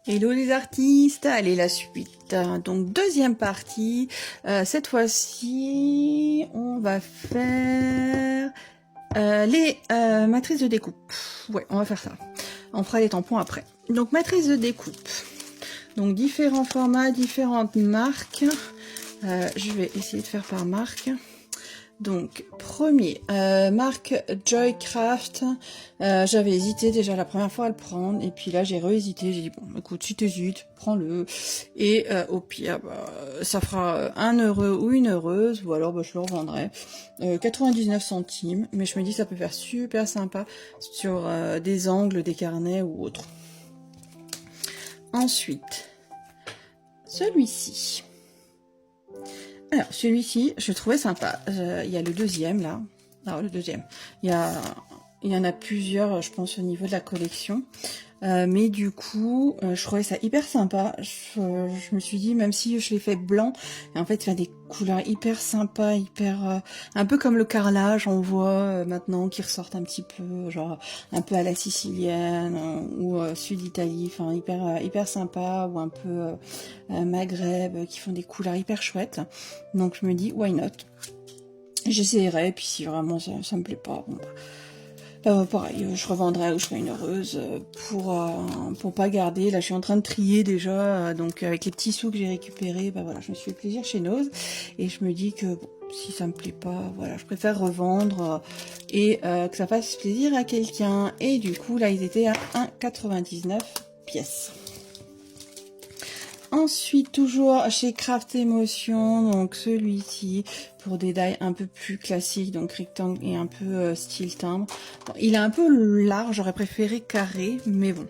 Hello les artistes, allez la suite. Donc deuxième partie, cette fois-ci on va faire les matrices de découpe. Ouais, on va faire ça. On fera les tampons après. Donc matrice de découpe. Donc différents formats, différentes marques. Je vais essayer de faire par marque. Donc, premier, marque Joycraft. J'avais hésité déjà la première fois à le prendre, et puis là j'ai re-hésité, j'ai dit bon écoute, si t'hésites, prends-le, et au pire, ça fera un heureux ou une heureuse, ou alors je le revendrai. 99 centimes, mais je me dis ça peut faire super sympa sur des angles, des carnets ou autre. Ensuite, celui-ci. Alors, celui-ci, je trouvais sympa. Il y a le deuxième, là. Alors, le deuxième. Il y en a plusieurs, je pense, au niveau de la collection. Mais du coup, je trouvais ça hyper sympa. Je me suis dit, même si je l'ai fait blanc, et en fait, il y a des couleurs hyper sympas, hyper... un peu comme le carrelage, on voit maintenant, qui ressortent un petit peu, genre un peu à la sicilienne, ou sud-Italie, enfin hyper sympa, ou un peu Maghreb, qui font des couleurs hyper chouettes. Donc je me dis, why not? J'essayerai, puis si vraiment ça me plaît pas, bon... pareil, je revendrai ou je ferai une heureuse pour pas garder. Là, je suis en train de trier déjà, donc avec les petits sous que j'ai récupérés, voilà, je me suis fait plaisir chez Nose et je me dis que bon, si ça me plaît pas, voilà, je préfère revendre et que ça fasse plaisir à quelqu'un. Et du coup, là, ils étaient à 1,99 pièces. Ensuite, toujours chez Craft Emotion, donc celui-ci, pour des die un peu plus classiques, donc rectangle et un peu style timbre. Bon, il est un peu large, j'aurais préféré carré, mais bon,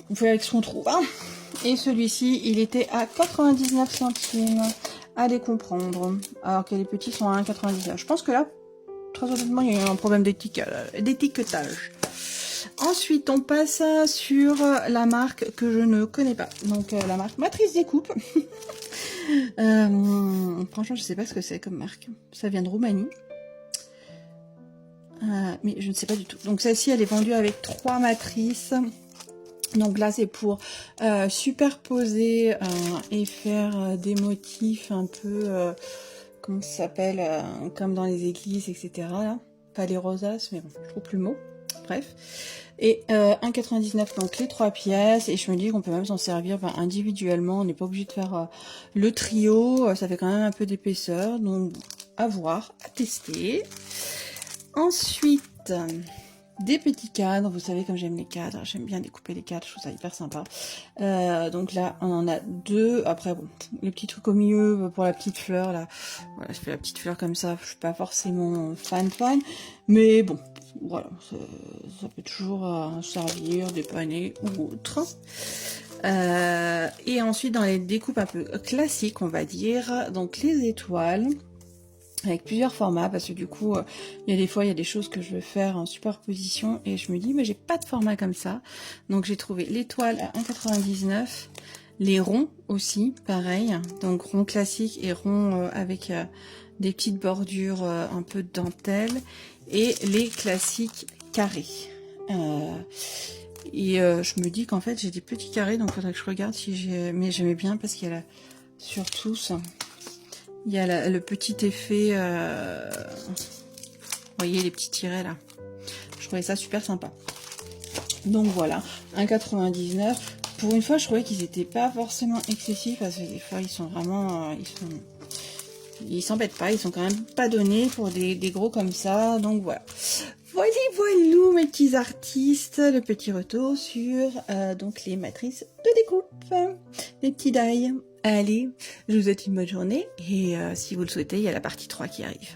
on fait avec ce qu'on trouve. Hein. Et celui-ci, il était à 99 centimes, allez comprendre, alors que les petits sont à 1,99. Je pense que là, très honnêtement, il y a eu un problème d'étiquetage. Ensuite, on passe sur la marque que je ne connais pas. Donc, la marque Matrice Découpe. Franchement, je ne sais pas ce que c'est comme marque. Ça vient de Roumanie. Mais je ne sais pas du tout. Donc, celle-ci, elle est vendue avec 3 matrices. Donc là, c'est pour superposer et faire des motifs un peu... comment ça s'appelle comme dans les églises, etc. Là. Pas les rosaces, mais bon, je trouve plus le mot. Bref. Et 1,99 donc les 3 pièces. Et je me dis qu'on peut même s'en servir individuellement. On n'est pas obligé de faire le trio. Ça fait quand même un peu d'épaisseur. Donc à voir, à tester. Ensuite, des petits cadres. Vous savez comme j'aime les cadres. J'aime bien découper les cadres. Je trouve ça hyper sympa. Donc là, on en a 2. Après, bon, le petit truc au milieu pour la petite fleur. Là, voilà, je fais la petite fleur comme ça. Je suis pas forcément fan. Mais bon. Voilà, ça peut toujours servir, dépanner ou autre. Et ensuite, dans les découpes un peu classiques, on va dire, donc les étoiles, avec plusieurs formats, parce que du coup, il y a des fois, il y a des choses que je veux faire en superposition, et je me dis, mais j'ai pas de format comme ça. Donc j'ai trouvé l'étoile à 1,99 €, les ronds aussi, pareil, donc ronds classiques et ronds avec des petites bordures un peu de dentelle, et les classiques carrés. Je me dis qu'en fait j'ai des petits carrés, donc il faudrait que je regarde si j'ai... Mais j'aimais bien parce qu'il y a sur tous, il y a le petit effet... Vous voyez les petits tirets là. Je trouvais ça super sympa. Donc voilà, 1,99 €. Pour une fois, je trouvais qu'ils n'étaient pas forcément excessifs, parce que des fois ils sont vraiment... Ils s'embêtent pas, ils sont quand même pas donnés pour des gros comme ça, donc voilà. Voilà, mes petits artistes, le petit retour sur donc les matrices de découpe, les petits die. Allez, je vous souhaite une bonne journée, et si vous le souhaitez, il y a la partie 3 qui arrive.